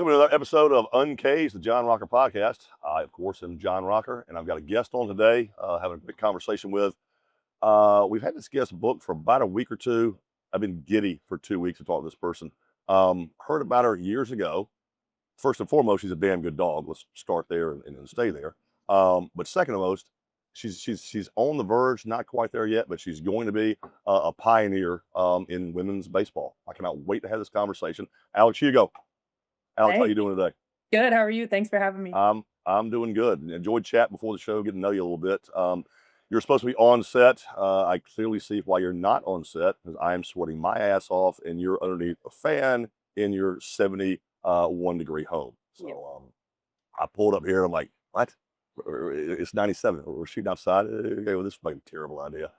Welcome to another episode of Uncaged, the John Rocker podcast. I, of course, am John Rocker, and I've got a guest on today, having a big conversation with. We've had this guest booked for about a week or two. I've been giddy for 2 weeks to talk to this person. Heard about her years ago. First and foremost, she's a damn good dog. Let's start there and stay there. But second and most, she's on the verge, not quite there yet, but she's going to be a pioneer in women's baseball. I cannot wait to have this conversation. Alex Hugo. Alex, how you doing today? Good. How are you? Thanks for having me. I'm doing good. Enjoyed chat before the show, getting to know you a little bit. You're supposed to be on set. I clearly see why you're not on set, because I am sweating my ass off, and you're underneath a fan in your 71-degree home. So Yep. I pulled up here. I'm like, what? It's 97. We're shooting outside. Okay, well, this is like a terrible idea.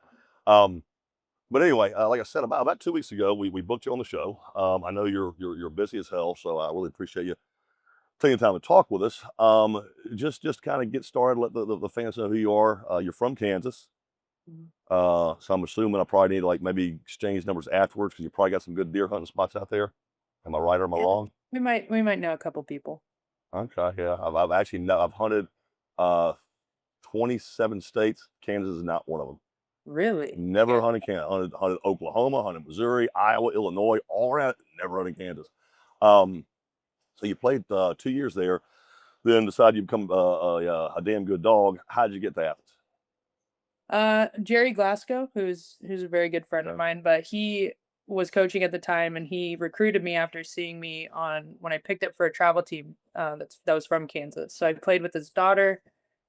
But anyway, like I said, about 2 weeks ago, we booked you on the show. I know you're busy as hell, so I really appreciate you taking the time to talk with us. Just kind of get started. Let the fans know who you are. You're from Kansas, so I'm assuming I probably need to like maybe exchange numbers afterwards, because you probably got some good deer hunting spots out there. Am I right or am I wrong? We might know a couple people. Okay, yeah. I've hunted 27 states. Kansas is not one of them. Really? Never hunted Kansas. Hunted Oklahoma, hunted Missouri, Iowa, Illinois, all around. Never hunted Kansas. So you played 2 years there, then decided you become a damn good dog. How did you get to Athens? Jerry Glasgow, who's a very good friend of mine, but he was coaching at the time, and he recruited me after seeing me when I picked up for a travel team that was from Kansas. So I played with his daughter,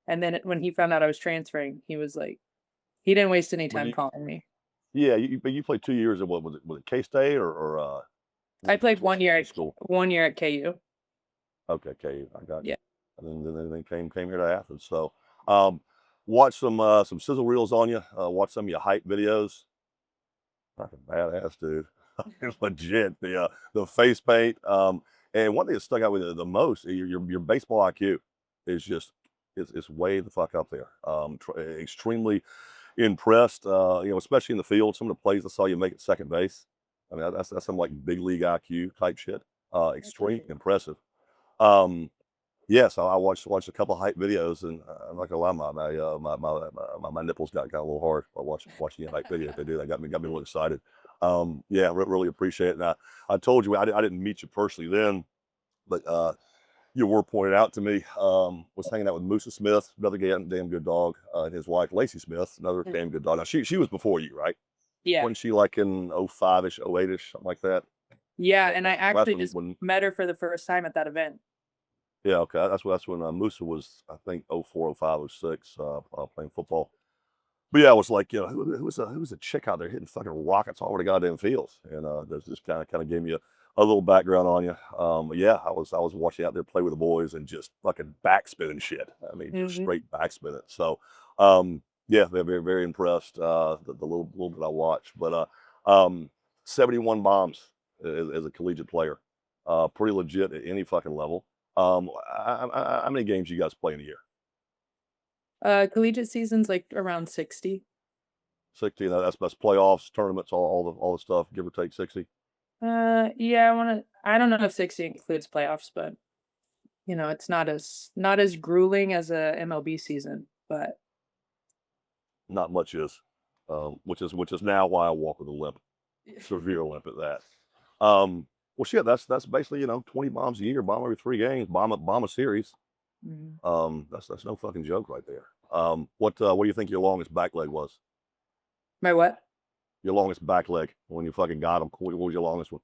and then when he found out I was transferring, he was like, he didn't waste any time calling me. Yeah, but you played 2 years at what was it K-State or I played 1 year at school? 1 year at KU. Okay, KU, I got you. Yeah. And then came here to Athens. So watch some sizzle reels on you. Watch some of your hype videos. Fucking badass, dude. It's legit. The face paint. And one thing that stuck out with you the most, your baseball IQ is just it's way the fuck up there. Extremely impressed. Especially in the field. Some of the plays I saw you make at second base. I mean, that's some like big league IQ type shit. Extreme impressive. Yes, I watched a couple of hype videos, and I'm not gonna lie, my nipples got a little hard by watching the hype videos. They got me really excited. Yeah, really appreciate it. And I told you I didn't meet you personally then, but you were pointed out to me. Was hanging out with Musa Smith, another damn good dog, and his wife Lacey Smith, another damn good dog. Now she was before you, right? Yeah. Wasn't she like in 05-ish, 08-ish, something like that? Yeah, and I actually That's when- met her for the first time at that event. Yeah, okay. That's when Musa was, I think, 04, 05, 06, playing football. But yeah, it was like, who was a chick out there hitting fucking rockets all over the goddamn fields, and this just kind of gave me a little background on you. But yeah, I was watching out there play with the boys and just fucking backspinning shit. I mean, just straight backspinning. So yeah, they're very, very impressed. The little bit I watched, but 71 bombs as a collegiate player, pretty legit at any fucking level. How many games you guys play in a year? Collegiate season's like around 60. 60. That's playoffs, tournaments, all the stuff. Give or take 60. Yeah, I don't know if 60 includes playoffs, but it's not as grueling as a MLB season, but Not much is, which is now why I walk with a limp, severe limp at that. Well, shit, that's basically 20 bombs a year, bomb every 3 games, bomb a series. That's no fucking joke right there. What do you think your longest back leg was? My what? Your longest back leg when you fucking got them. What was your longest one?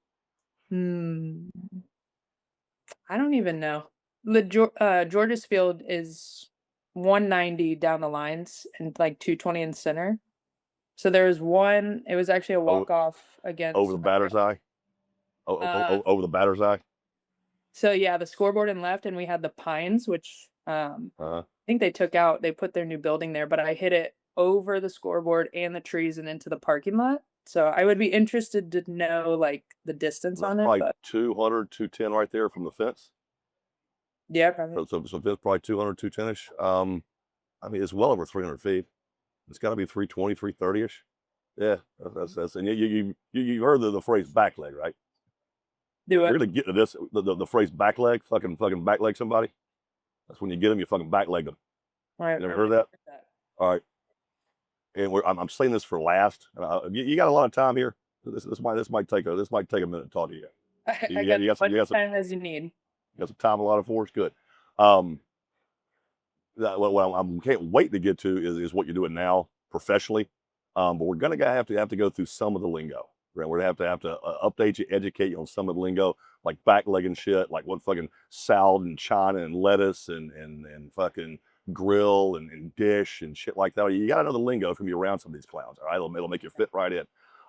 I don't even know. George's Field is 190 down the lines and like 220 in center. So there was one. It was actually a walk off against over the batter's eye. Over the batter's eye. So yeah, the scoreboard in left, and we had the Pines, which I think they took out. They put their new building there, but I hit it over the scoreboard and the trees and into the parking lot. So I would be interested to know like the distance on it. Probably 200, 210 right there from the fence. Yeah, probably. So it's probably 200, 210-ish. I mean, it's well over 300 feet. It's got to be 320, 330-ish. Yeah, that's and you heard the phrase back leg, right? Do We're it. gonna get to this. The phrase back leg, fucking back leg somebody. That's when you get them, you fucking back leg them. All right. You ever heard that? All right. And I'm saying this for last. You got a lot of time here. This might take a minute to talk to you. I got as much time as you need. You got some time allotted for us? Good. What I can't wait to get to is what you're doing now professionally. But we're gonna have to go through some of the lingo. Right? We're gonna have to update you, educate you on some of the lingo, like backlegging shit, like what fucking salad and china and lettuce and fucking grill and dish and shit like that. You gotta know the lingo if you're gonna be around some of these clowns. All right, it'll make you fit right in.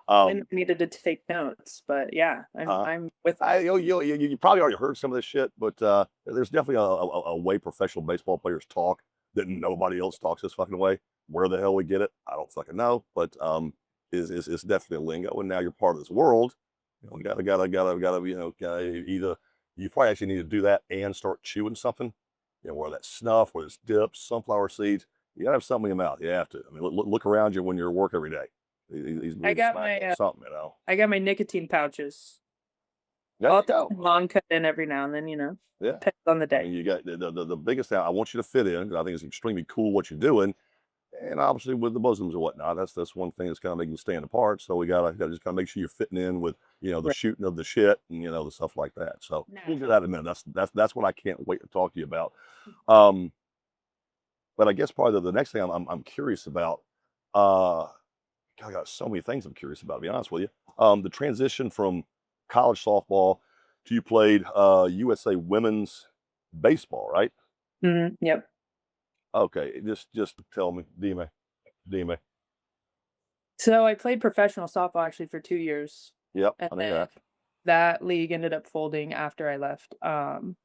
I needed to take notes, but yeah, I'm with. You probably already heard some of this shit, but there's definitely a way professional baseball players talk that nobody else talks this fucking way. Where the hell we get it, I don't fucking know, but is definitely a lingo. And now you're part of this world. You know, gotta either you probably actually need to do that and start chewing something. You know, where that snuff, where it's dips, sunflower seeds. You gotta have something in your mouth. You have to. I mean, look around you when you're at work every day. I got my something, you know. I got my nicotine pouches. There I'll you go. long cut in every now and then, Yeah. depends on the I day. mean, you got the biggest thing. I want you to fit in. I think it's extremely cool what you're doing, and obviously with the Muslims and whatnot, that's one thing that's kind of making you stand apart. So we gotta just kind of make sure you're fitting in with the Right. shooting of the shit and the stuff like that. So we'll get that in a minute. That's what I can't wait to talk to you about. But I guess probably the next thing I'm curious about. I got so many things I'm curious about, to be honest with you. The transition from college softball to you played USA women's baseball, right? Yep. Okay, just tell me, Dime. So I played professional softball actually for 2 years, Yep, and I know then that. that league ended up folding after I left. And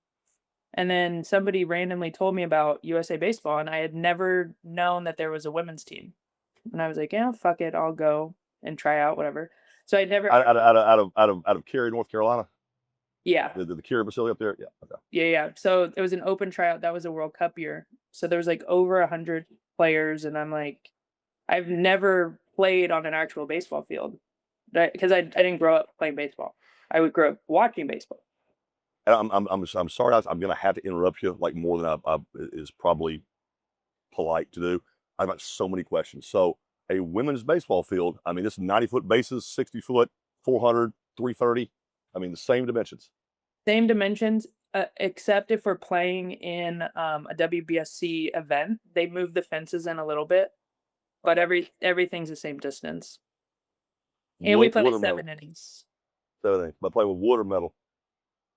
then somebody randomly told me about USA Baseball, and I had never known that there was a women's team. And I was like, "Yeah, fuck it, I'll go and try out, whatever." So I'd never. Out of Cary, North Carolina, Yeah, the Cary facility up there. Yeah, okay. yeah. So it was an open tryout. That was a World Cup year. So there was like over 100 players, and I'm like, I've never played on an actual baseball field, because I didn't grow up playing baseball. I would grow up watching baseball. And I'm sorry, I'm gonna have to interrupt you like more than I is probably polite to do. I've got so many questions. So a women's baseball field, I mean, this is 90-foot bases, 60-foot, 400, 330. I mean, the same dimensions. Same dimensions, except if we're playing in a WBSC event, they move the fences in a little bit, but everything's the same distance. And we play Wood or metal? 7 innings. Everything. But play with wood or metal?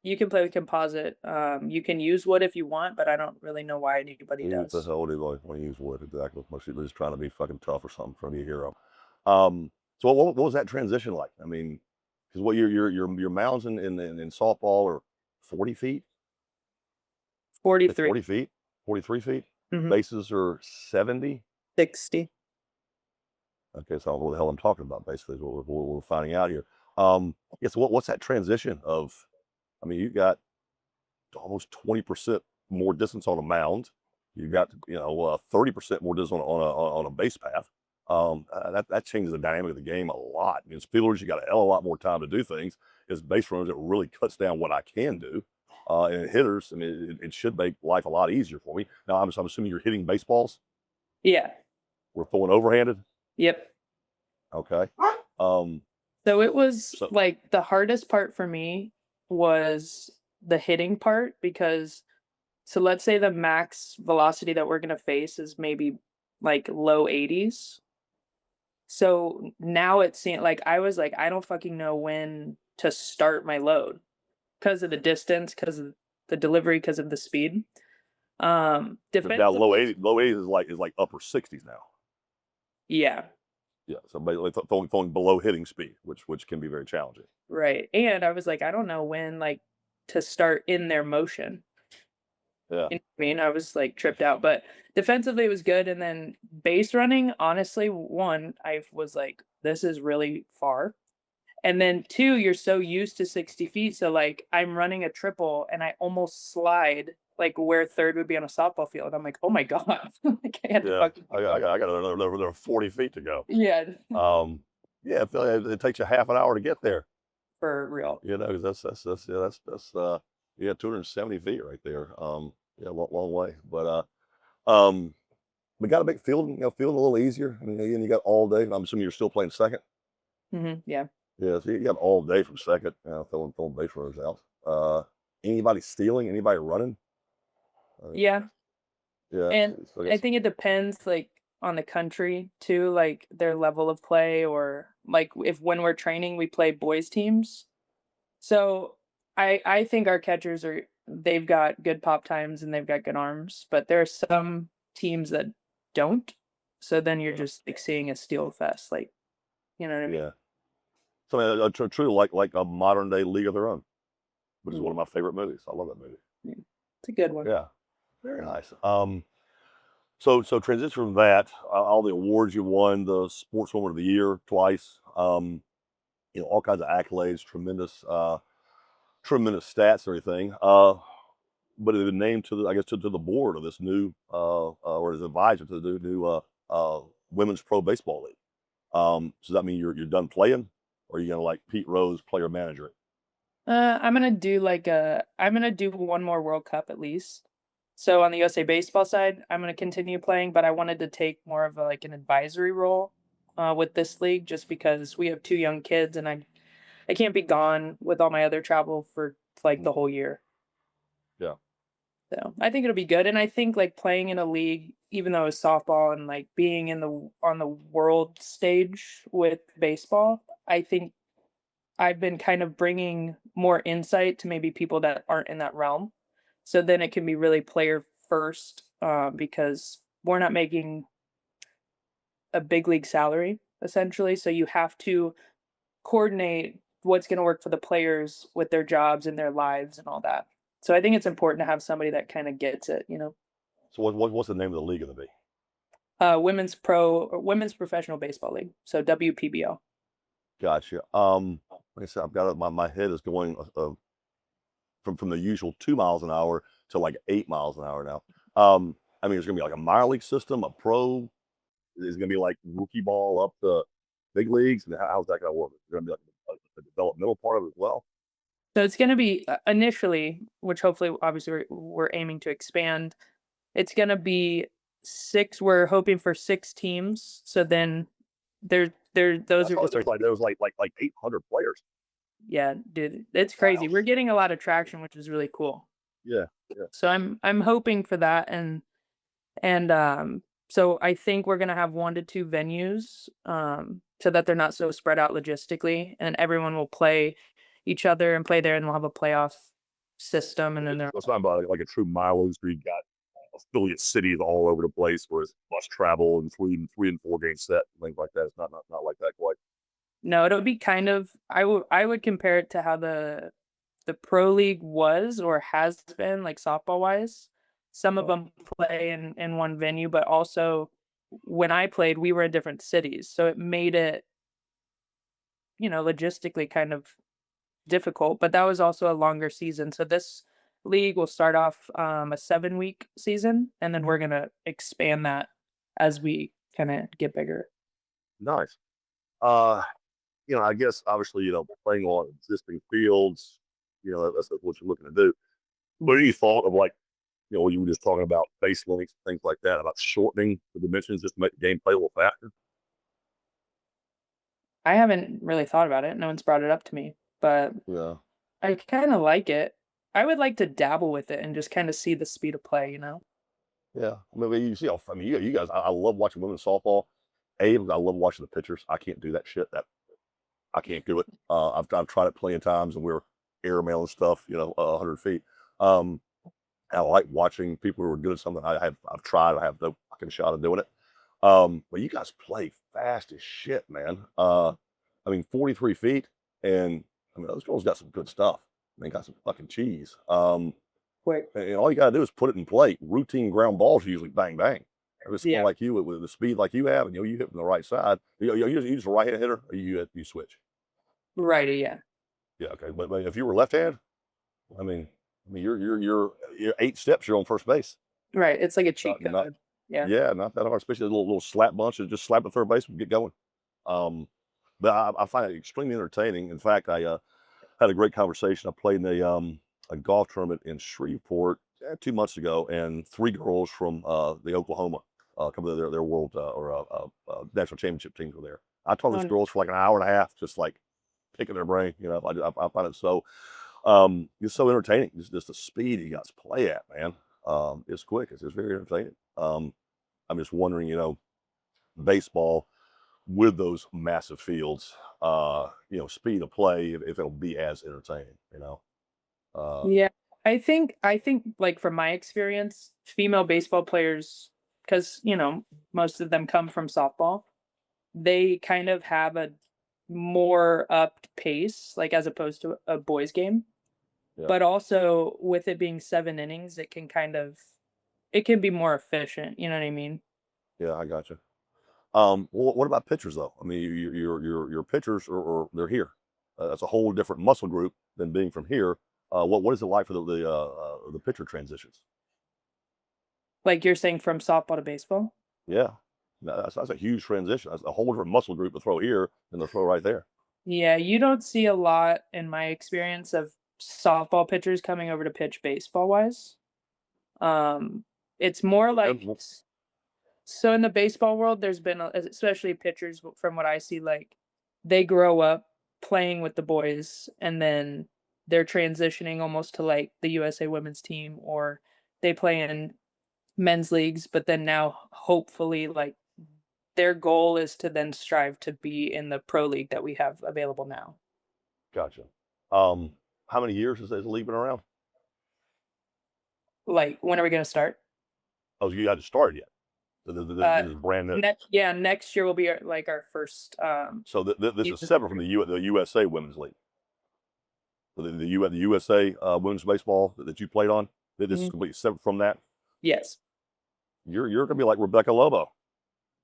You can play with composite. You can use wood if you want, but I don't really know why anybody What the does. hell do they want to use wood? Exactly. Most people are just trying to be fucking tough or something, trying to be a hero. So what was that transition like? I mean, because what your mounds in softball are 40 feet, 43. 40 feet, 43 feet. Mhm. Bases are 70. 60. Okay, so I don't know what the hell I'm talking about. Basically, is what we're finding out here. Yeah. So what's that transition of? I mean, you got almost 20% more distance on a mound. You got 30% more distance on a base path. That changes the dynamic of the game a lot. As fielders, you got a hell of a lot more time to do things. As base runners, it really cuts down what I can do. And hitters, I mean, it should make life a lot easier for me. Now, I'm assuming you're hitting baseballs. Yeah. We're throwing overhanded. Yep. Okay. So it was So like the hardest part for me was the hitting part, because so let's say the max velocity that we're gonna face is maybe like low 80s. So now it seemed like I was like, I don't fucking know when to start my load because of the distance, because of the delivery, because of the speed. now Defensively, low 80s is like upper 60s now. yeah, Yeah, so basically throwing below hitting speed, which can be very challenging. right. And I was like, I don't know when like to start in their motion. Yeah. You know what I mean? I was like tripped out, but defensively it was good. And then base running, honestly, one, I was like, this is really far. And then two, you're so used to 60 feet. So like I'm running a triple and I almost slide like where third would be on a softball field. I'm like, oh my God. Like I had to Yeah, fucking keep going. I got another 40 feet to go. Yeah. Yeah, it takes you half an hour to get there. for real. You know, 'cause yeah, 270 feet right there. Yeah, long way. But we got to make fielding a little easier. I mean, and you got all day. I'm assuming you're still playing second. Yeah. Yeah, so you got all day from second, throwing base runners out. Anybody stealing? Anybody running? Yeah. Yeah, And so I I guess think it depends like on the country too, like their level of play or like if when we're training we play boys teams. So I think our catchers they've got good pop times and they've got good arms, but there are some teams that don't. So then you're just like seeing a steal fest, like you know what I mean? yeah. So true like a modern day League of Their Own, which is one Mm, of my favorite movies. I love that movie. mm. It's a good one. Yeah, very nice. So transition from that, all the awards you won, the Sportswoman of the Year twice, all kinds of accolades, tremendous stats and everything. But it was named to to the board of this new or as advisor to the new women's pro baseball league. So does that mean you're done playing, or are you gonna like Pete Rose player manager it? I'm gonna do one more World Cup at least. So on the USA baseball side, I'm gonna continue playing, but I wanted to take more of like an advisory role with this league just because we have two young kids and I can't be gone with all my other travel for like the whole year. Yeah, So I think it'll be good. And I think like playing in a league, even though it's softball and like being in the on the world stage with baseball, I think I've been kind of bringing more insight to maybe people that aren't in that realm. So then it can be really player first because we're not making a big league salary essentially. So you have to coordinate what's going to work for the players with their jobs and their lives and all that. So I think it's important to have somebody that kind of gets it, you know. so what's the name of the league gonna be? Women's professional baseball league. So WPBL. Gotcha. Like I said, I've got my head is going from the usual 2 miles an hour to like 8 miles an hour now. I mean, it's gonna be like a minor league system, a pro. Is it gonna be like rookie ball up to big leagues? And how's that gonna work? Is it gonna be like a developmental part of it as well? So it's going to be initially, which hopefully, obviously, we're aiming to expand. It's going to be six. We're hoping for six teams. So then I those are saw that just, there was like 800 players. yeah, dude, it's crazy. Wow. We're getting a lot of traction, which is really cool. Yeah. Yeah. So I'm hoping for that. And so I think we're going to have 1 to 2 venues so that they're not so spread out logistically and everyone will play each other and play there and we'll have a playoff system and then So there. it's not about like a true mileage where you got affiliate cities all over the place where it's bus travel and three and 4 game set and things like that. It's not like that quite. No, it'll be kind of I would compare it to how the pro league was or has been like softball wise. Some of them play in one venue, but also when I played, we were in different cities, so it made it logistically kind of difficult. But that was also a longer season. So this league will start off a 7 week season, and then we're gonna expand that as we kind of get bigger. Nice. Uh, I guess obviously, playing on existing fields, that's what you're looking to do. But any thought of like, what you were just talking about, base lengths, things like that, about shortening the dimensions just to make the game play a little faster? I haven't really thought about it. No one's brought it up to me, but Yeah. I kind of like it. I would like to dabble with it and just kind of see the speed of play, you know? Yeah. I mean, you see how, I mean, you guys, I love watching women's softball. I love watching the pitchers. I can't do that shit. I can't do it. I've tried it plenty of times and we're airmail and stuff, 100 feet. Um, I like watching people who are good at something. I've tried. I have no fucking shot of doing it. But you guys play fast as shit, man. I mean, 43 feet, and I mean those girls got some good stuff. They got some fucking cheese. Quick. And all you gotta do is put it in play. Routine ground balls are usually bang bang. If it's someone Yeah. like you with the speed like you have, and you hit from the right side, you just a right hand hitter, or you switch. Righty, yeah. Yeah, okay. But if you were left hand, I mean, you're 8 steps. You're on first base. Right. It's like a cheat Not code. Yeah. Yeah, not that hard, especially a little slap bunch and just slap the third base and get going. Um, but I find it extremely entertaining. In fact, had a great conversation. I played in a golf tournament in Shreveport 2 months ago, and 3 girls from the Oklahoma, a couple of their world national championship teams were there. I taught those girls for like an hour and a half, just like picking their brain. You know, I find it so it's so entertaining. Just the speed you guys play at, man. It's quick. It's very entertaining. I'm just wondering, you know, baseball with those massive fields, you know, speed of play, if it'll be as entertaining, you know. Yeah. I think like from my experience, female baseball players, because most of them come from softball, they kind of have a more up pace, like as opposed to a boys game. Yeah, But also with it being 7 innings, it can be more efficient. You know what I mean? yeah, I got you. What about pitchers though? I mean, your pitchers they're here. That's a whole different muscle group than being from here. What is it like for the pitcher transitions? Like you're saying from softball to baseball. Yeah, that's a huge transition. That's a whole different muscle group to throw here than to throw right there. Yeah, you don't see a lot in my experience of softball pitchers coming over to pitch baseball wise. It's more like And so in the baseball world, there's been especially pitchers from what I see, like they grow up playing with the boys and then they're transitioning almost to like the USA women's team or they play in men's leagues, but then now hopefully like their goal is to then strive to be in the pro league that we have available now. gotcha. Um, how many years has the league been around? Like when are we going to start? Oh, you haven't started yet. Uh, This is brand new. next year will be like our first. So this is season. separate from the USA Women's League. So the USA Women's Baseball that you played on. This is Mhm. completely separate from that. Yes. You're gonna be like Rebecca Lobo.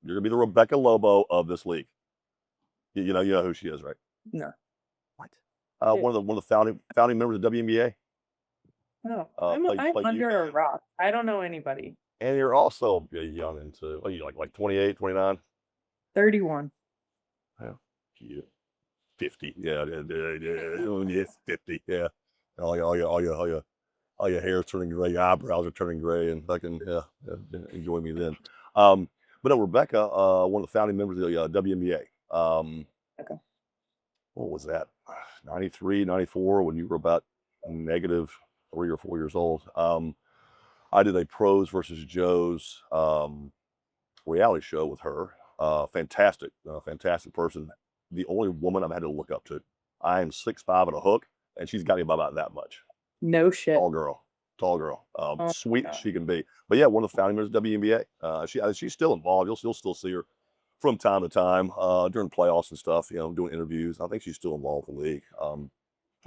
You're gonna be the Rebecca Lobo of this league. You know who she is, right? No. What? Who? One of the founding members of WNBA. No. I'm Played you, under a rock. I don't know anybody. and you're also young into what are you like 28, 29? 31. Yeah, cute. 50. Yeah, yeah, 50. Yeah. All your hair's turning gray, your eyebrows are turning gray, and fucking enjoy me then. But no, Rebecca, one of the founding members of the WNBA. Okay. What was that? 93, 94, when you were about negative 3 or 4 years old. I did a pros versus Joes reality show with her. Fantastic, fantastic person. The only woman I've had to look up to. I am 6'5" at a hook, and she's got me by about that much. No shit. Tall girl, Oh my sweet as God. she can be. But yeah, one of the founding members of WNBA. She's still involved. You'll still see her from time to time during playoffs and stuff. You know, doing interviews. I think she's still involved with the league.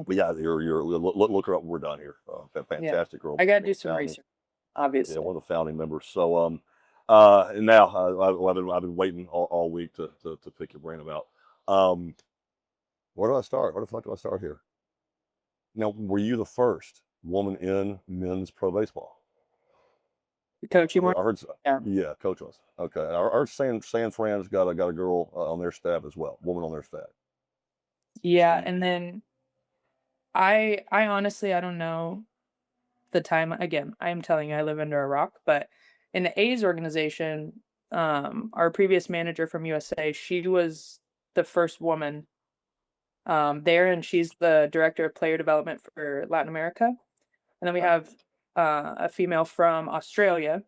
But yeah, look her up. We're done here. Yeah. Fantastic girl. I gotta do some Founding, research, yeah, obviously. one of the founding members. So and now I've been waiting all week to pick your brain about. Where do I start? Where the fuck do I start here? Now, were you the first woman in men's pro baseball? Coach, you I more? heard, Yeah. yeah, coach was. Okay. I heard San Fran's got a girl on their staff as well, woman on their staff. Yeah, So and then I honestly I don't know the time again. I am telling you I live under a rock, but in the A's organization, our previous manager from USA, she was the first woman there, and she's the director of player development for Latin America. And then we okay. have a female from Australia,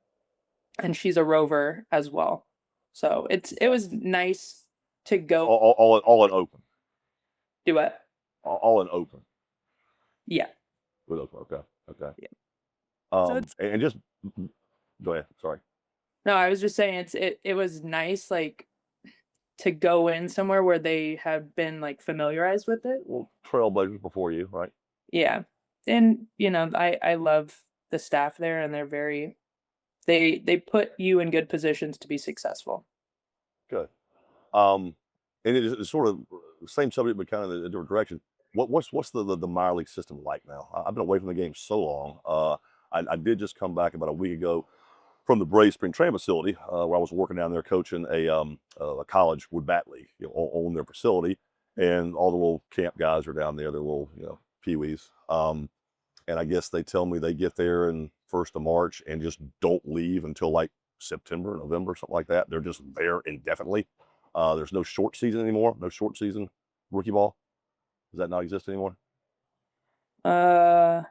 and she's a rover as well. So it was nice to go All in open. do it. All in open. Yeah. With open. Okay. Okay. Yeah. So it's And just go ahead. Sorry. no, I was just saying it was nice like to go in somewhere where they have been like familiarized with it. Well, trailblazers before you, right? Yeah. And I love the staff there and they're very they put you in good positions to be successful. Good. And it's sort of the same subject, but kind of a different direction. What's the minor league system like now? I've been away from the game so long. I did just come back about a week ago from the Braves spring training facility, where I was working down there coaching a college wood bat league, on their facility. and all the little camp guys are down there. They're little, peewees. And I guess they tell me they get there in 1st of March and just don't leave until like September, November, something like that. They're just there indefinitely. There's no short season anymore. No short season rookie ball. Does that not exist anymore? I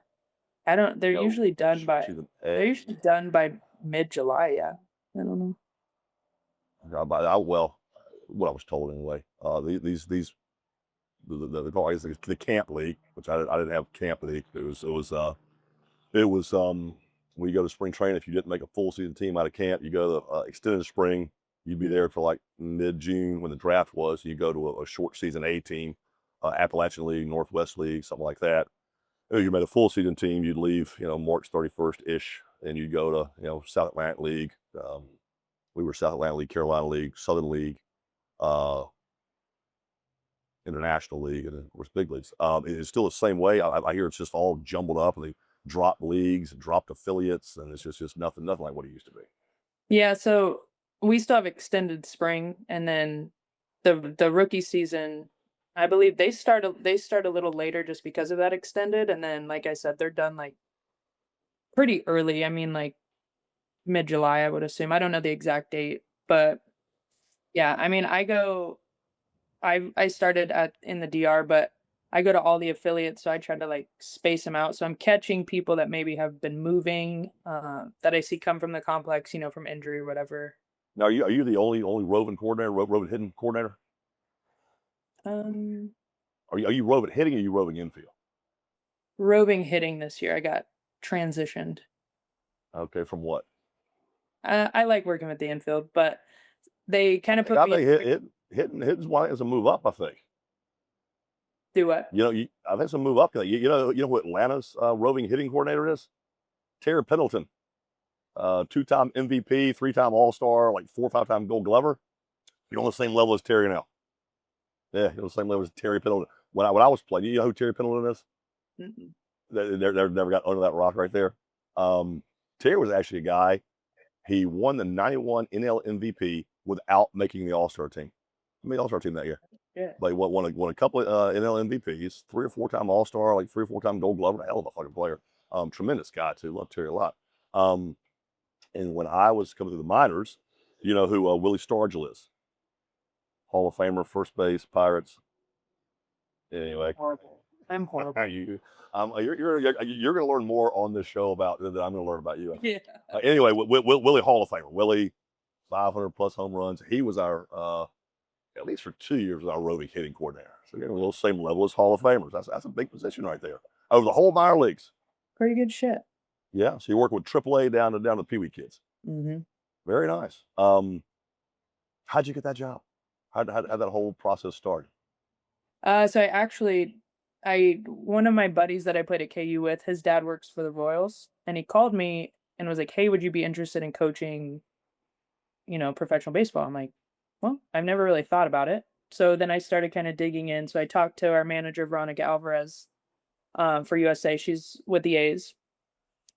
don't. They're No usually done short by. season. They're usually done by mid-July. Yeah. I don't know. Well, what I was told anyway. These the camp league, which I didn't have camp league. It was when you go to spring training. If you didn't make a full season team out of camp, you go to extended spring. You'd be there for like mid-June when the draft was. You go to a short season A team, Appalachian League, Northwest League, something like that. You made a full season team. You'd leave, March 31st ish, and you'd go to South Atlantic League. We were South Atlantic League, Carolina League, Southern League, International League, and of course big leagues. It's still the same way. I hear it's just all jumbled up, and they dropped leagues, and dropped affiliates, and it's just nothing like what it used to be. Yeah. So we still have extended spring, and then the rookie season. I believe they start a little later just because of that extended, and then like I said, they're done like pretty early. I mean, like mid-July, I would assume. I don't know the exact date, but yeah. I mean, I started in the DR, but I go to all the affiliates, so I try to like space them out. So I'm catching people that maybe have been moving, that I see come from the complex, from injury or whatever. Now, are you the only roving coordinator, roving hitting coordinator? Um, Are you roving hitting, or are you roving infield? Roving hitting this year. I got transitioned. Okay, from what? I like working with the infield, but they kind of put I me in. think hitting's why it's a move up. I think. Do what? I think it's a move up. You know who Atlanta's roving hitting coordinator is? Terry Pendleton, 2-time MVP, 3-time All-Star, like 4 or 5-time Gold Glover. You're on the same level as Terry now. Yeah, you're on the same level as Terry Pendleton. When I was playing, you know who Terry Pendleton is? Mm-mm. They never got under that rock right there. Terry was actually a guy. He won the '91 NL MVP without making the All-Star team. He made the All-Star team that year. Yeah. But he won a couple of NL MVPs, 3 or 4-time All-Star, like 3 or 4-time Gold Glover. A hell of a fucking player. Tremendous guy too. Love Terry a lot. And when I was coming through the minors, you know who Willie Stargell is? Hall of Famer, first base, Pirates. Anyway, Horrible. I'm horrible. you're going to learn more on this show about than I'm going to learn about you. Yeah. Anyway, Willie Hall of Famer. Willie, 500 plus home runs. He was our at least for 2 years, our roving hitting coordinator. So getting a little same level as Hall of Famers. That's a big position right there. Over the whole minor leagues. Pretty good shit. Yeah. So you're working with AAA down to the Pee Wee kids. Mm-hmm. Very nice. How'd you get that job? How'd that whole process start? So one of my buddies that I played at KU with, his dad works for the Royals, and he called me and was like, "Hey, would you be interested in coaching, professional baseball?" I'm like, "Well, I've never really thought about it." So then I started kind of digging in. So I talked to our manager, Veronica Alvarez, for USA. She's with the A's.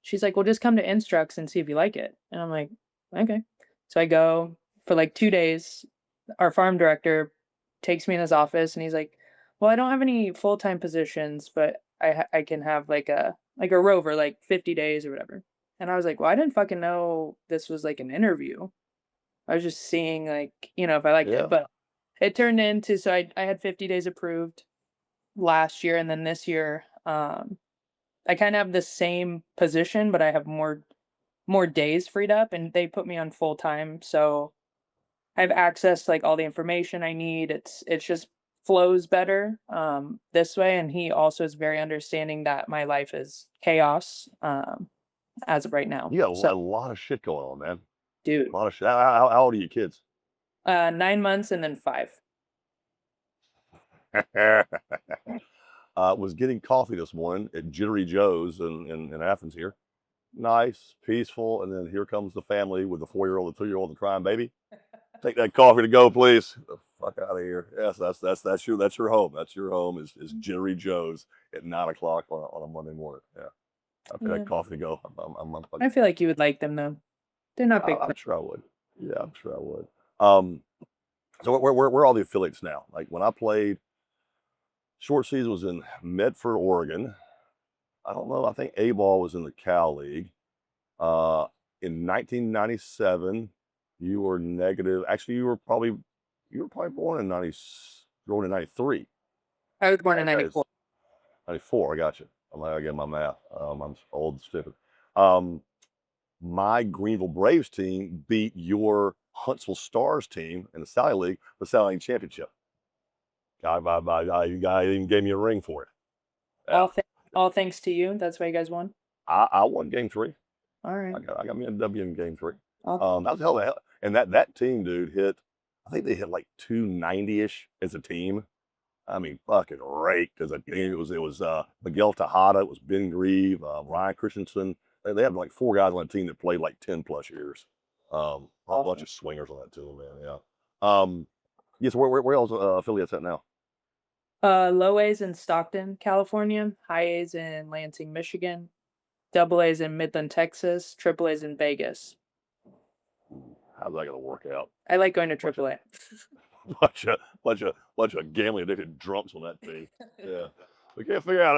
She's like, "Well, just come to Instructs and see if you like it." And I'm like, "Okay." So I go for like 2 days. Our farm director takes me in his office, and he's like, "Well, I don't have any full-time positions, but I can have like a rover, like 50 days or whatever." And I was like, "Well, I didn't fucking know this was like an interview. I was just seeing like, if I liked Yeah. it." But it turned into, so I had 50 days approved last year, and then this year, I kind of have the same position, but I have more days freed up, and they put me on full time, so I have access to like all the information I need. It's just flows better this way, and he also is very understanding that my life is chaos as of right now. You got So, a lot of shit going on, man. dude, A lot of shit. How old are you kids? 9 months and then 5. Was getting coffee this morning at Jittery Joe's in Athens here. Nice, peaceful, and then here comes the family with the 4-year-old, the 2-year-old, and the crying baby. Take that coffee to go, please. Get the fuck out of here. Yes, that's your home. That's your home is Jittery Joe's at 9 o'clock on a Monday morning. Yeah, I take that coffee to go. I feel like you would like them though. They're not big. I'm sure I would. Yeah, I'm sure I would. So where are all the affiliates now? Like when I played, Short season was in Medford, Oregon. I don't know. I think A-ball was in the Cal League. In 1997, you were negative. Actually, you were probably born in 90, born in 93. I was born in Okay, 94. 94. I got you. I'm not getting my math. I'm old and stupid. My Greenville Braves team beat your Huntsville Stars team in the Sally League, the Sally League Championship. I even gave me a ring for it. Yeah. All thanks to you. That's why you guys won. I won game 3. All right. I got me a W in game 3. I'll- That was hell of a hell. And that team, dude, I think they hit like 290-ish as a team. I mean, fucking raked as a team. It was Miguel Tejada, it was Ben Grieve, Ryan Christensen. They had like 4 guys on the team that played like 10 plus years. A bunch of swingers on that team, man. Yeah. Yes. Where else affiliates at now? Low A's in Stockton, California. High A's in Lansing, Michigan. Double A's in Midland, Texas. Triple A's in Vegas. How's that gonna work out? I like going to Triple A. bunch of gambling addicted drunks on that team. Yeah. We can't figure out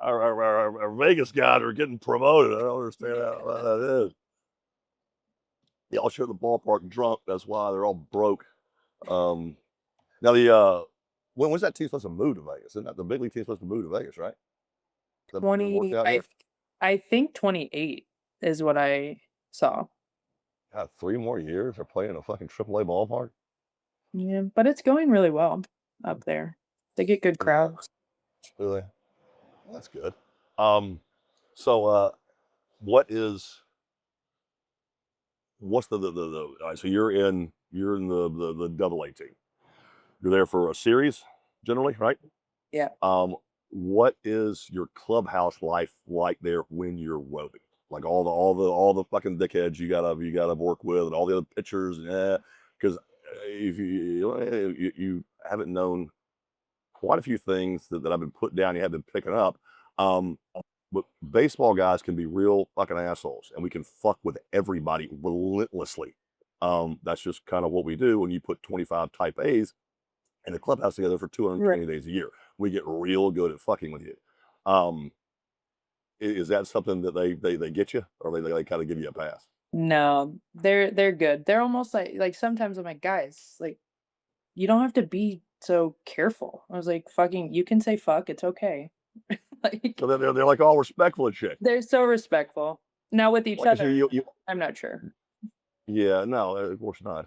our Vegas guys are getting promoted. I don't understand how that is. Y'all show the ballpark drunk. That's why they're all broke. Now when was that team supposed to move to Vegas? Isn't that the big league team supposed to move to Vegas, right? 20. I think 28 is what I saw. God, 3 more years they're playing in a fucking AAA ballpark. Yeah, but it's going really well up there. They get good crowds. Really? Well, that's good. So what's the all right, so you're in the double A team. You're there for a series generally, right? Yeah. What is your clubhouse life like there when you're roving? Like all the fucking dickheads you gotta work with, and all the other pitchers, because if you haven't known quite a few things that I've been putting down, you have been picking up. But baseball guys can be real fucking assholes, and we can fuck with everybody relentlessly. That's just kind of what we do when you put 25 type A's in the clubhouse together for 220 days a year. We get real good at fucking with you. Is that something that they get you, or they kind of give you a pass? No, they're good. They're almost like sometimes I'm like, guys, like you don't have to be so careful. I was like, fucking, you can say fuck, it's okay. Like So they're like all respectful and shit. they're so respectful. Now with each Like I other, said, I'm not sure. yeah, no, of course not.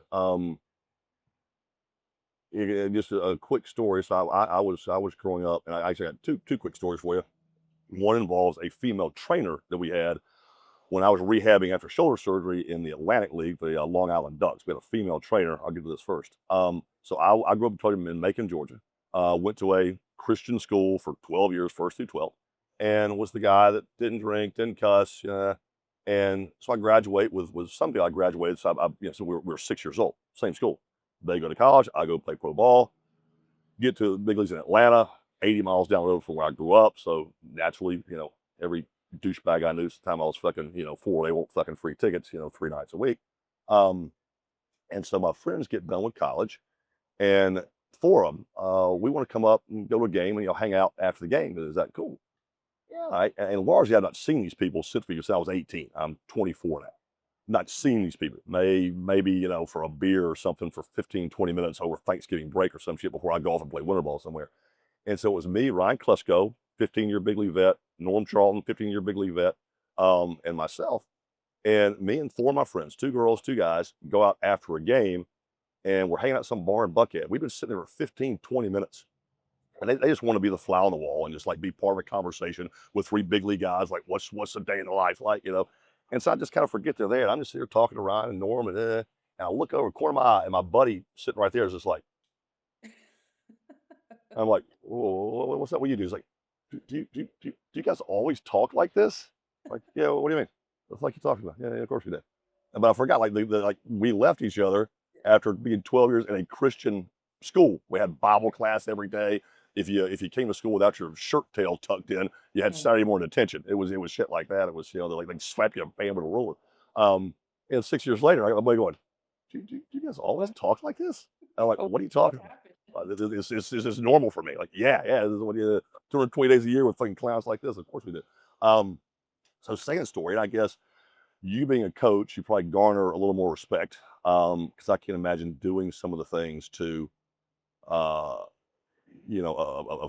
Just a quick story. So I was growing up, and I actually got two quick stories for you. One involves a female trainer that we had when I was rehabbing after shoulder surgery in the Atlantic League for the Long Island Ducks. We had a female trainer. I'll get to this first. So I grew up in Macon, Georgia. Went to a Christian school for 12 years, first through 12, and was the guy that didn't drink, didn't cuss. And so I graduate with somebody I graduated. So so we're 6 years old, same school. They go to college, I go play pro ball. Get to the big leagues in Atlanta, 80 miles down the road from where I grew up. So naturally, every douchebag I knew, the time I was fucking, 4, they want fucking free tickets, 3 nights a week. And so my friends get done with college, and 4 of them, we want to come up and go to a game and hang out after the game. Is that cool? Yeah. And largely, I've not seen these people since I was 18. I'm 24 now. Not seen these people. Maybe for a beer or something for 15, 20 minutes over Thanksgiving break or some shit before I go off and play winter ball somewhere. And so it was me, Ryan Klesko, 15-year big league vet, Norm Charlton, 15-year big league vet, and myself. And me and 4 of my friends, 2 girls, 2 guys, go out after a game, and we're hanging out at some bar in Buckhead. We've been sitting there for 15, 20 minutes. And they just want to be the fly on the wall and just like be part of a conversation with 3 big league guys, like what's the day in the life like, And so I just kind of forget they're there. And I'm just here talking to Ryan and Norm, and I look over the corner of my eye, and my buddy sitting right there is just like, I'm like, what's up? What do you do? He's like, do you guys always talk like this? Like, yeah, what do you mean? It's like you're talking about. Yeah, of course we did. But I forgot, like, like we left each other after being 12 years in a Christian school. We had Bible class every day. If you came to school without your shirt tail tucked in, you had Saturday morning detention. It was shit like that. It was they slap you a bam with a ruler. And 6 years later, I'm going, do you guys always talk like this? I'm like, what are you talking about? It's just normal for me. Like, yeah, this is what you do. 220 days a year with fucking clowns like this. Of course we do. So second story, and I guess you being a coach, you probably garner a little more respect because I can't imagine doing some of the things to, a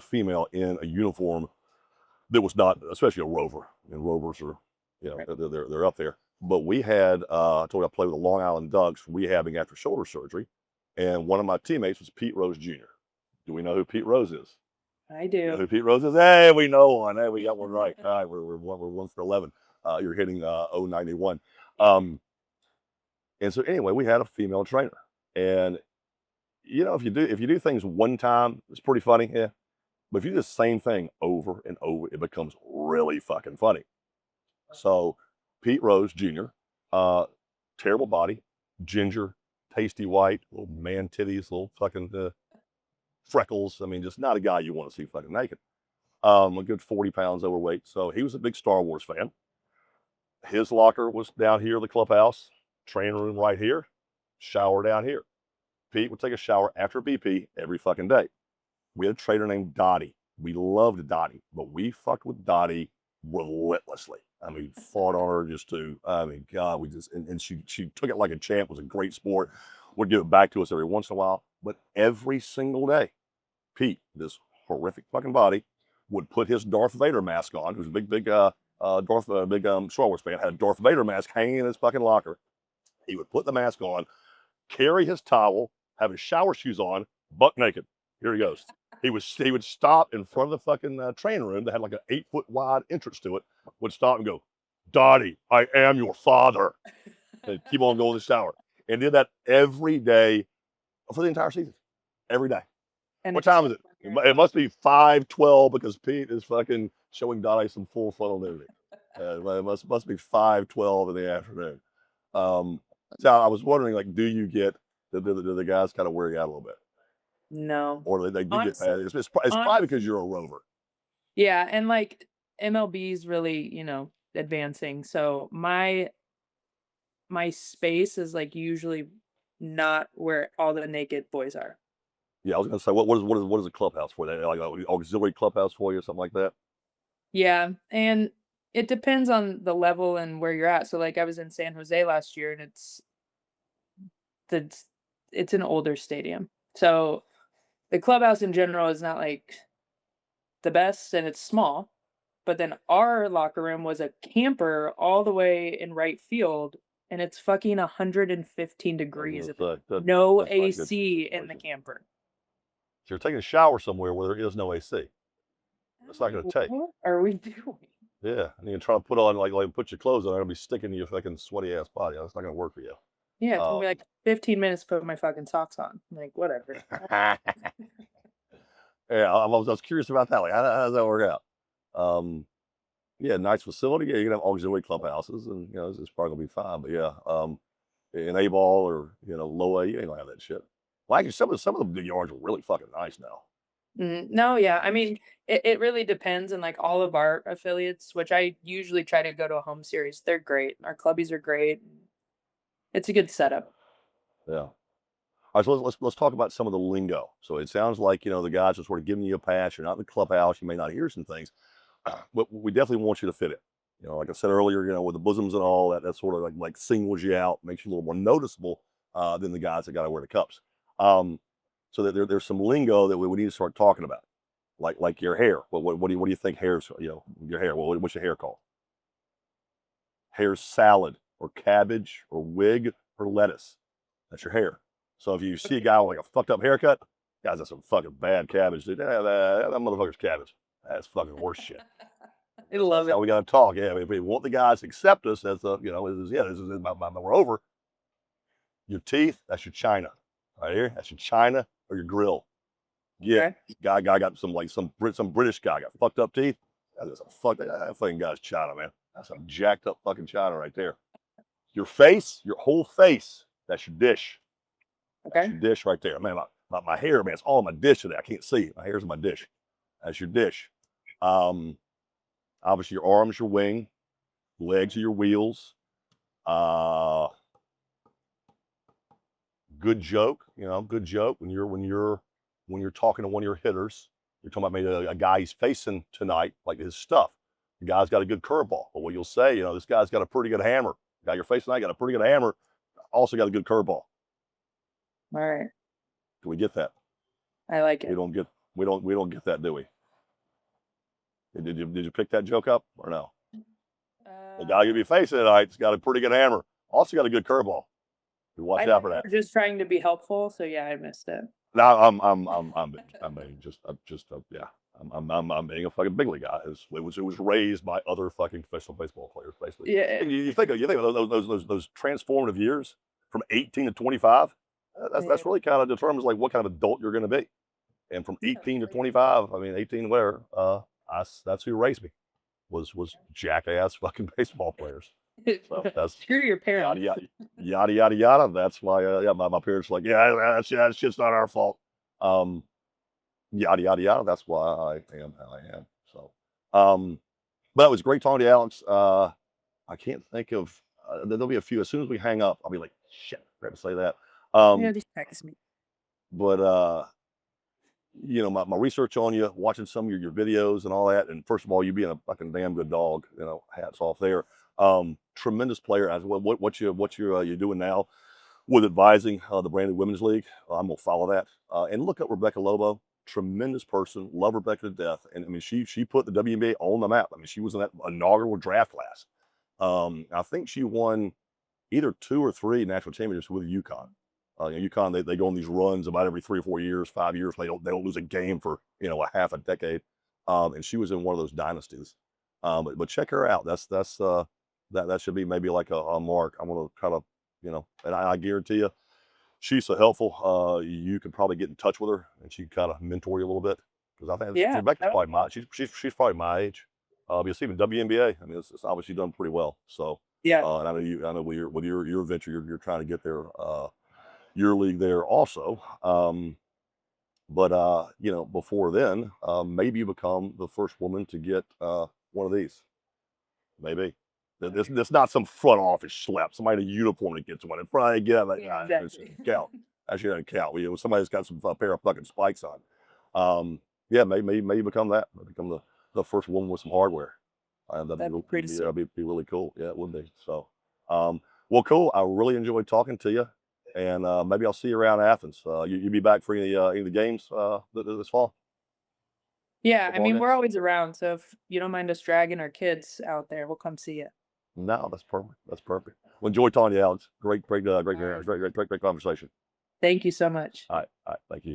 female in a uniform that was not, especially a rover. And rovers are, Right. they're up there. But we had, I told you I played with the Long Island Ducks rehabbing after shoulder surgery, and one of my teammates was Pete Rose Jr. Do we know who Pete Rose is? I You know do. who Pete Rose is? Hey, we know one. Hey, we got one right. All right, we're 1 for 11. You're hitting 091. And so anyway, we had a female trainer, and if you do things one time, it's pretty funny, yeah. But if you do the same thing over and over, it becomes really fucking funny. So Pete Rose Jr., terrible body, ginger, pasty white, little man titties, little fucking freckles. I mean, just not a guy you want to see fucking naked. A good 40 pounds overweight. So he was a big Star Wars fan. His locker was down here in the clubhouse, training room right here, shower down here. Pete would take a shower after BP every fucking day. We had a trainer named Dottie. We loved Dottie, but we fucked with Dottie relentlessly. I mean, fought on her God, and she took it like a champ, was a great sport, would give it back to us every once in a while. But every single day, Pete, this horrific fucking body, would put his Darth Vader mask on. He was a big Star Wars fan, had a Darth Vader mask hanging in his fucking locker. He would put the mask on, carry his towel, have his shower shoes on, buck naked. Here he goes. He would stop in front of the fucking training room that had like an 8-foot wide entrance to it. Would stop and go, "Dottie, I am your father," and keep on going to the shower. And did that every day for the entire season, every day. And What time is it? It must be 5:12 because Pete is fucking showing Dottie some full frontal nudity. It must be 5:12 in the afternoon. So I was wondering, like, do you get do the guys kind of wear you out a little bit? No. Or they do get Honestly, past. It's probably because you're a rover. yeah, and like MLB is really, advancing. So my space is like usually not where all the naked boys are. Yeah, I was gonna say, what is a clubhouse for? That like an auxiliary clubhouse for you, or something like that? Yeah, and it depends on the level and where you're at. So like I was in San Jose last year and the it's an older stadium. So the clubhouse in general is not like the best and it's small. But then our locker room was a camper all the way in right field and it's fucking 115 I was degrees gonna and there's say that no that's not a good AC in the situation. camper. So you're taking a shower somewhere where there is no AC. That's not gonna take. What are we doing? Yeah, and you're trying to put on like put your clothes on, it'll be sticking to your fucking sweaty ass body. That's not gonna work for you. Yeah, it took Uh, me like 15 minutes to put my fucking socks on. Like, whatever. yeah, I was curious about that. Like, how does that work out? Um, yeah, nice facility. Yeah, you can have auxiliary clubhouses, and it's probably gonna be fine. But yeah, in A ball or low A, you ain't gonna have that shit. Well, actually, some of the big yards are really fucking nice now. No, yeah. I mean, it really depends on like all of our affiliates, which I usually try to go to a home series. They're great. Our clubbies are great. It's a good setup. Yeah. All right, so let's talk about some of the lingo. So it sounds like the guys are sort of giving you a pass. You're not in the clubhouse. You may not hear some things, but we definitely want you to fit it. Like I said earlier, with the bosoms and all that, that sort of like singles you out, makes you a little more noticeable than the guys that got to wear the cups. So that there's some lingo that we need to start talking about, like your hair. What do you think hair's your hair? What's your hair called? Hair's salad or cabbage or wig or lettuce. That's your hair. So if you see a guy with like a fucked up haircut, guys, that's some fucking bad cabbage, dude. That motherfucker's cabbage. That's fucking horse shit. I love That's how it. we gotta talk. Yeah, we want the guys to accept us as this is we're over. Your teeth, that's your china. Right here, that's your china or your grill. Yeah, Okay. guy got some British guy got fucked up teeth. That's that fucking guy's china, man. That's some jacked up fucking china right there. Your face, your whole face, that's your dish. That's Okay. your dish right there. Man, my hair, man, it's all in my dish today. I can't see. My hair's in my dish. That's your dish. Um, Obviously your arms, your wing, legs are your wheels. Uh, Good joke, good joke when you're when you're talking to one of your hitters, you're talking about maybe a guy he's facing tonight, like his stuff. The guy's got a good curveball, but what you'll say, this guy's got a pretty good hammer. The guy you're facing tonight got a pretty good hammer, also got a good curveball. All right. Do we get that? I like We it. don't get that, do we? Did you pick that joke up or no? The guy you'll be facing tonight's got a pretty good hammer, also got a good curveball. You watch out for that. I'm just trying to be helpful, so yeah, I missed it. No, I'm being a fucking big league guy. It was raised by other fucking professional baseball players, basically. Yeah. You think of those transformative years from 18 to 25. That's really kind of determines like what kind of adult you're going to be. And from 18 to 25, 18 whatever, that's who raised me. Was jackass fucking baseball players. So that's screw your parents. Yada yada yada. That's why my parents were like, that shit's not our fault. Yada yada yada. That's why I am how I am. So but it was great talking to you, Alex. I can't think of there'll be a few. As soon as we hang up, I'll be like, shit, I forgot to say that. Just practice me. But my research on you, watching some of your videos and all that, and first of all, you being a fucking damn good dog, hats off there. Tremendous player. As well, what you're doing now with advising the Branded Women's League. I'm gonna follow that and look up Rebecca Lobo. Tremendous person, love Rebecca to death, and she put the WNBA on the map. She was in that inaugural draft class. I think she won either 2 or 3 national championships with UConn. UConn, they go on these runs about every 3 or 4 years, 5 years. They don't lose a game for a half a decade. And she was in one of those dynasties. But check her out. That should be maybe like a mark. I'm gonna kind of and I guarantee you, she's so helpful. You could probably get in touch with her and she can kind of mentor you a little bit, because I think Rebecca's probably she's probably my age. Because even WNBA, it's obviously done pretty well. So yeah. And I know with your venture, you're trying to get there. Your league there also. But before then, maybe you become the first woman to get one of these. Maybe. It's not some front office schlep, somebody in a uniform that gets one. And probably get like, exactly. Count. Actually, doesn't count. Somebody's got some pair of fucking spikes on. Maybe become that. Become the first woman with some hardware. That'd be really cool. Yeah, it would be. So, well, cool. I really enjoyed talking to you. And maybe I'll see you around Athens. You'll be back for any of the games this fall? Yeah, we're always around. So if you don't mind us dragging our kids out there, we'll come see you. No, that's perfect. That's perfect. Well, enjoy talking to you, Alex. Great conversation. Thank you so much. All right. Thank you.